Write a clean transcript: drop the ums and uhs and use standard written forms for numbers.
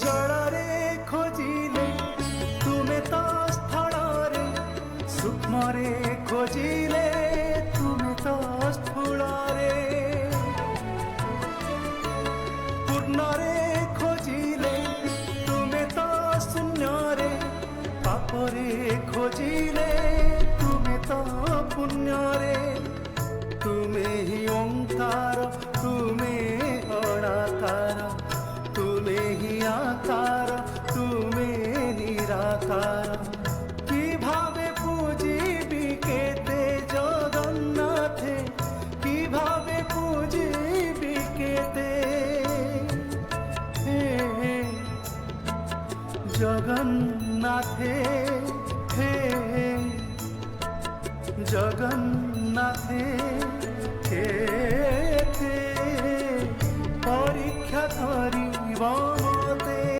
ଜଳରେ ଖୋଜିଲେ ତୁମେ ତ ସ୍ଥଳରେ, ସୂକ୍ଷ୍ମରେ ଖୋଜିଲେ ତୁମେ ତ ସ୍ଥୂଳରେ, ପୂର୍ଣ୍ଣରେ ଖୋଜିଲେ ତୁମେ ତ ଶୂନ୍ୟରେ, ପାପରେ ଖୋଜିଲେ ତୁମେ ତ ପୁଣ୍ୟରେ। ତୁମେ ହିଁ ଓଙ୍କାର, ତୁମେ ଅଣାକାର, ତୁମେ ହିଁ ଆକାର, ତୁମେ ନିରାକାର। কিভাবে পুজিবি কেতে জগন্নাথে, কিভাবে পুজিবি কেতে হে জগন্নাথে, হে জগন্নাথে কেতে পরীক্ষা করিব মতে।